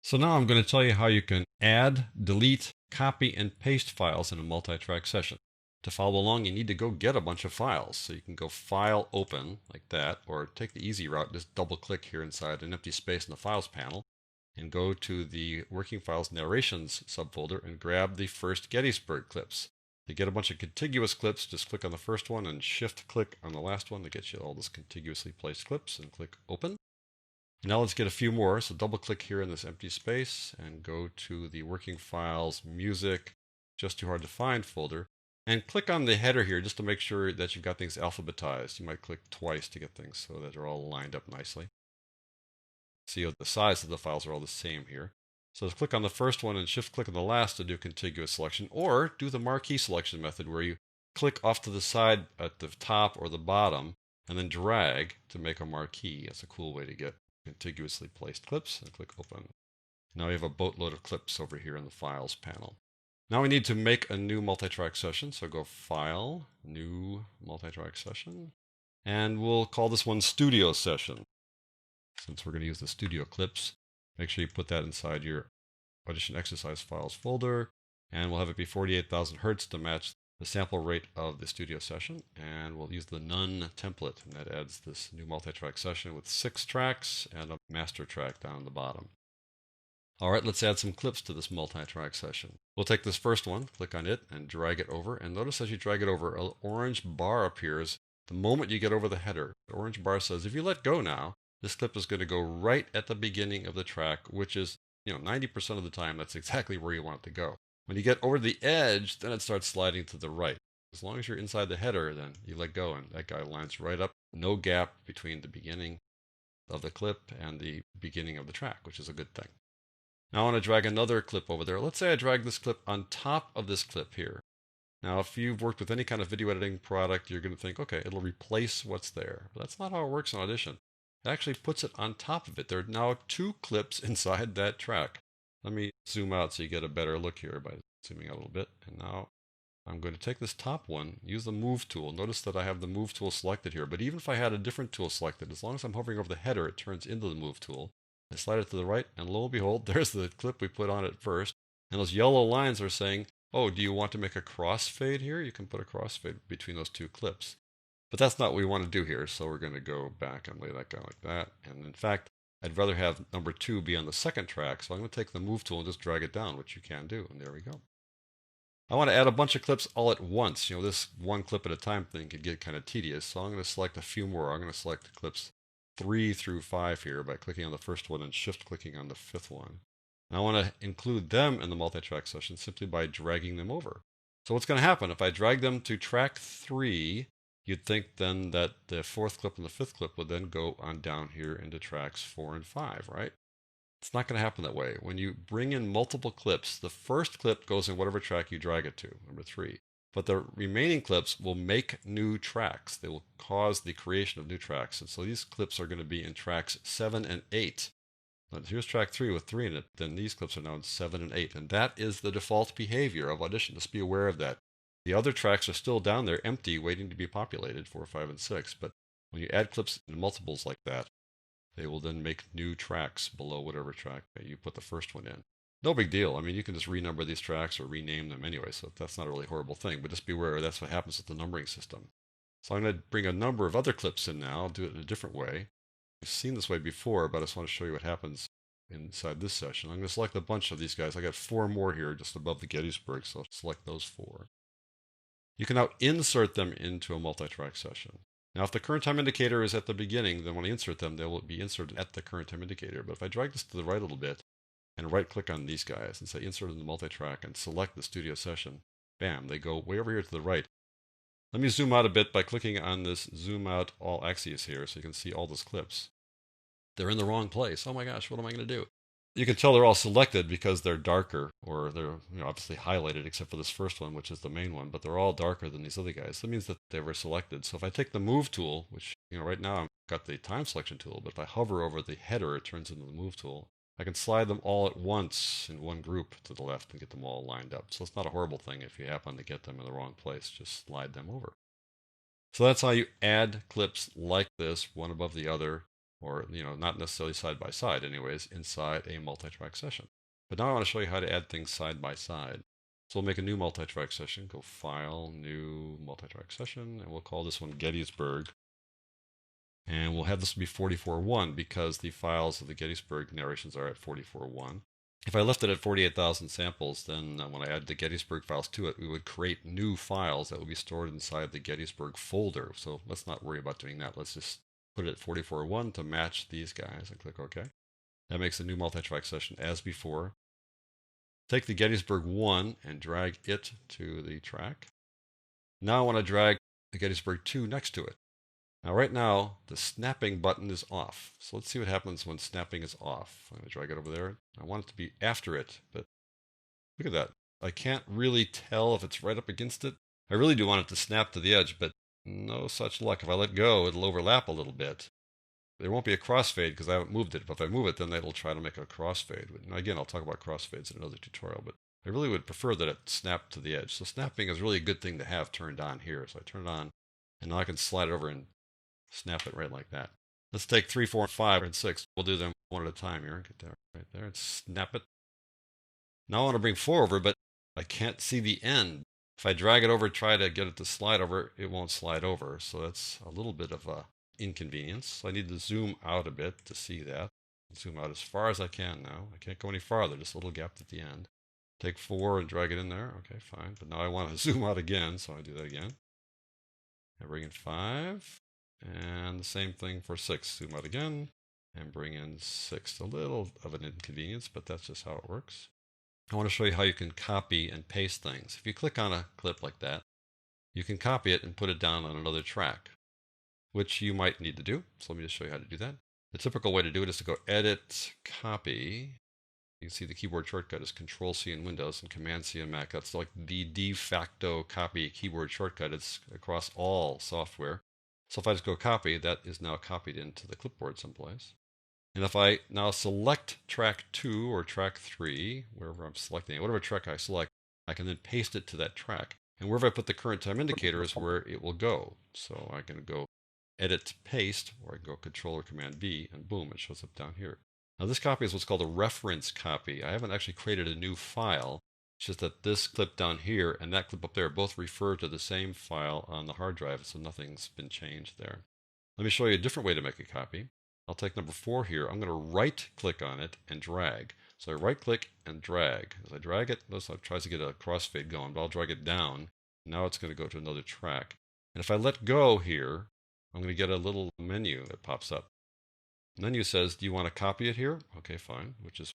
So now I'm going to tell you how you can add, delete, copy, and paste files in a multi-track session. To follow along, you need to go get a bunch of files. So you can go File, Open, like that, or take the easy route, just double-click here inside an empty space in the Files panel, and go to the Working Files Narrations subfolder and grab the first Gettysburg clips. To get a bunch of contiguous clips, just click on the first one and shift-click on the last one to get you all those contiguously placed clips, and click Open. Now let's get a few more. So double click here in this empty space and go to the Working Files Music, Just Too Hard to Find folder, and click on the header here just to make sure that you've got things alphabetized. You might click twice to get things so that they're all lined up nicely. See the size of the files are all the same here. So just click on the first one and shift click on the last to do contiguous selection, or do the marquee selection method where you click off to the side at the top or the bottom and then drag to make a marquee. That's a cool way to get contiguously placed clips, and click Open. Now we have a boatload of clips over here in the Files panel. Now we need to make a new multi-track session, so go File, New Multi-Track Session, and we'll call this one Studio Session. Since we're going to use the studio clips, make sure you put that inside your Audition exercise files folder, and we'll have it be 48,000 Hertz to match the sample rate of the studio session, and we'll use the None template, and that adds this new multi-track session with 6 tracks and a master track down at the bottom. All right, let's add some clips to this multi-track session. We'll take this first one, click on it, and drag it over, and notice as you drag it over, an orange bar appears the moment you get over the header. The orange bar says if you let go now, this clip is going to go right at the beginning of the track, which is 90% of the time, that's exactly where you want it to go. When you get over the edge, then it starts sliding to the right. As long as you're inside the header, then you let go, and that guy lines right up. No gap between the beginning of the clip and the beginning of the track, which is a good thing. Now I want to drag another clip over there. Let's say I drag this clip on top of this clip here. Now, if you've worked with any kind of video editing product, you're going to think, okay, it'll replace what's there. But that's not how it works in Audition. It actually puts it on top of it. There are now 2 clips inside that track. Let me zoom out so you get a better look here by zooming out a little bit. And now I'm going to take this top one, use the Move tool. Notice that I have the Move tool selected here. But even if I had a different tool selected, as long as I'm hovering over the header, it turns into the Move tool. I slide it to the right, and lo and behold, there's the clip we put on it first. And those yellow lines are saying, oh, do you want to make a crossfade here? You can put a crossfade between those 2 clips. But that's not what we want to do here, so we're going to go back and lay that guy like that. And in fact, I'd rather have number 2 be on the second track, so I'm going to take the Move tool and just drag it down, which you can do, and there we go. I want to add a bunch of clips all at once. This one clip at a time thing could get kind of tedious, so I'm going to select a few more. I'm going to select the clips 3 through 5 here by clicking on the first one and shift-clicking on the 5th one. And I want to include them in the multi-track session simply by dragging them over. So what's going to happen? If I drag them to track 3, you'd think then that the 4th clip and the 5th clip would then go on down here into tracks 4 and 5, right? It's not going to happen that way. When you bring in multiple clips, the first clip goes in whatever track you drag it to, number 3. But the remaining clips will make new tracks. They will cause the creation of new tracks. And so these clips are going to be in tracks 7 and 8. Now, here's track 3 with 3 in it. Then these clips are now in 7 and 8. And that is the default behavior of Audition. Just be aware of that. The other tracks are still down there empty, waiting to be populated, 4, 5, and 6. But when you add clips in multiples like that, they will then make new tracks below whatever track that you put the first one in. No big deal. I mean, you can just renumber these tracks or rename them anyway, so that's not a really horrible thing. But just be aware that's what happens with the numbering system. So I'm going to bring a number of other clips in now. I'll do it in a different way. I've seen this way before, but I just want to show you what happens inside this session. I'm going to select a bunch of these guys. I got 4 more here just above the Gettysburg, so I'll select those 4. You can now insert them into a multi-track session. Now, if the current time indicator is at the beginning, then when I insert them, they will be inserted at the current time indicator. But if I drag this to the right a little bit and right-click on these guys and say Insert in the Multi-Track and select the studio session, bam, they go way over here to the right. Let me zoom out a bit by clicking on this Zoom Out All Axes here so you can see all those clips. They're in the wrong place. Oh my gosh, what am I going to do? You can tell they're all selected because they're darker, or they're obviously highlighted except for this first one, which is the main one, but they're all darker than these other guys. That means that they were selected. So if I take the Move tool, which right now I've got the time selection tool, but if I hover over the header, it turns into the Move tool. I can slide them all at once in one group to the left and get them all lined up. So it's not a horrible thing if you happen to get them in the wrong place. Just slide them over. So that's how you add clips like this, one above the other, or not necessarily side by side anyways, inside a multi-track session. But now I want to show you how to add things side by side. So we'll make a new multi-track session, go File, New Multi-Track Session, and we'll call this one Gettysburg. And we'll have this be 44.1 because the files of the Gettysburg narrations are at 44.1. If I left it at 48,000 samples, then when I add the Gettysburg files to it, we would create new files that would be stored inside the Gettysburg folder. So let's not worry about doing that. Let's just put it at 44.1 to match these guys and click OK. That makes a new multi-track session as before. Take the Gettysburg 1 and drag it to the track. Now I want to drag the Gettysburg 2 next to it. Now right now, the snapping button is off. So let's see what happens when snapping is off. I'm going to drag it over there. I want it to be after it, but look at that. I can't really tell if it's right up against it. I really do want it to snap to the edge, but no such luck. If I let go, it'll overlap a little bit. There won't be a crossfade because I haven't moved it. But if I move it, then it'll try to make a crossfade. Now again, I'll talk about crossfades in another tutorial, but I really would prefer that it snap to the edge. So snapping is really a good thing to have turned on here. So I turn it on, and now I can slide it over and snap it right like that. Let's take 3, 4, 5, and 6. We'll do them one at a time here. Get that right there and snap it. Now I want to bring 4 over, but I can't see the end. If I drag it over, try to get it to slide over, it won't slide over. So that's a little bit of a inconvenience. So I need to zoom out a bit to see that. Zoom out as far as I can now. I can't go any farther, just a little gap at the end. Take 4 and drag it in there. Okay, fine. But now I want to zoom out again, so I do that again. I bring in 5. And the same thing for 6. Zoom out again and bring in 6. A little of an inconvenience, but that's just how it works. I want to show you how you can copy and paste things. If you click on a clip like that, you can copy it and put it down on another track, which you might need to do. So let me just show you how to do that. The typical way to do it is to go Edit, Copy. You can see the keyboard shortcut is Control-C in Windows and Command-C in Mac. That's like the de facto copy keyboard shortcut. It's across all software. So if I just go copy, that is now copied into the clipboard someplace. And if I now select track 2 or track 3, wherever I'm selecting it, whatever track I select, I can then paste it to that track. And wherever I put the current time indicator is where it will go. So I can go Edit, Paste, or I can go Control or Command B, and boom, it shows up down here. Now this copy is what's called a reference copy. I haven't actually created a new file. It's just that this clip down here and that clip up there both refer to the same file on the hard drive, so nothing's been changed there. Let me show you a different way to make a copy. I'll take number 4 here. I'm going to right-click on it and drag. So I right-click and drag. As I drag it, notice it tries to get a crossfade going, but I'll drag it down. Now it's going to go to another track. And if I let go here, I'm going to get a little menu that pops up. The menu says, do you want to copy it here? Okay, fine, which is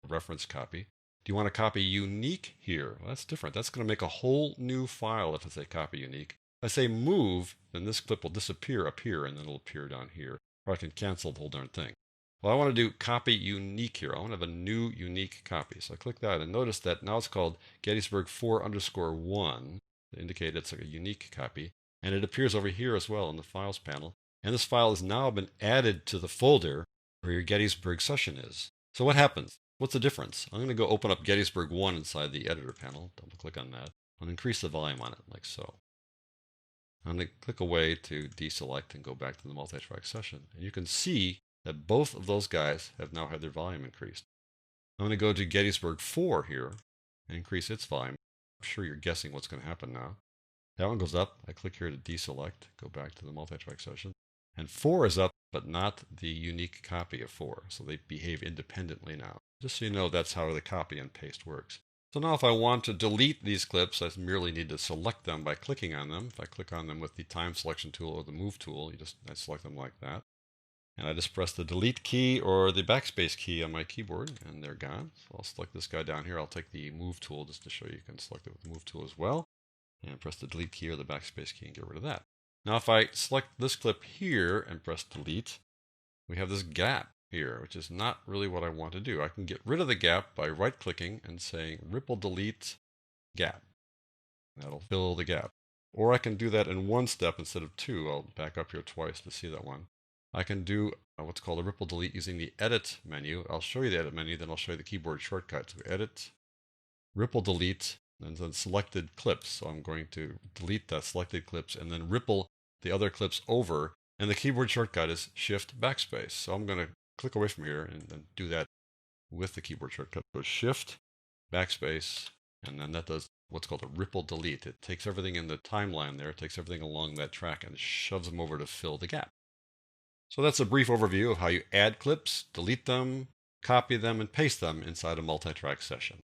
a reference copy. Do you want to copy unique here? Well, that's different. That's going to make a whole new file if it's a copy unique. If I say move, then this clip will disappear up here, and then it'll appear down here. Or I can cancel the whole darn thing. Well, I want to do copy unique here. I want to have a new unique copy. So I click that, and notice that now it's called Gettysburg 4_1 to indicate it's like a unique copy. And it appears over here as well in the Files panel. And this file has now been added to the folder where your Gettysburg session is. So what happens? What's the difference? I'm going to go open up Gettysburg 1 inside the editor panel. Double click on that. I'll increase the volume on it like so. I'm going to click away to deselect and go back to the multi-track session. And you can see that both of those guys have now had their volume increased. I'm going to go to Gettysburg 4 here and increase its volume. I'm sure you're guessing what's going to happen now. That one goes up. I click here to deselect, go back to the multi-track session. And 4 is up, but not the unique copy of 4. So they behave independently now. Just so you know, that's how the copy and paste works. So now if I want to delete these clips, I merely need to select them by clicking on them. If I click on them with the time selection tool or the move tool, I select them like that. And I just press the delete key or the backspace key on my keyboard, and they're gone. So I'll select this guy down here. I'll take the move tool just to show you can select it with the move tool as well. And press the delete key or the backspace key and get rid of that. Now if I select this clip here and press delete, we have this gap here, which is not really what I want to do. I can get rid of the gap by right-clicking and saying ripple delete gap. That'll fill the gap. Or I can do that in one step instead of 2. I'll back up here twice to see that one. I can do what's called a ripple delete using the edit menu. I'll show you the edit menu, then I'll show you the keyboard shortcut. So edit, ripple delete, and then selected clips. So I'm going to delete the selected clips and then ripple the other clips over And the keyboard shortcut is Shift Backspace. So I'm going to click away from here and then do that with the keyboard shortcut. So Shift Backspace, and then that does what's called a ripple delete. It takes everything in the timeline there, it takes everything along that track and shoves them over to fill the gap. So that's a brief overview of how you add clips, delete them, copy them, and paste them inside a multi-track session.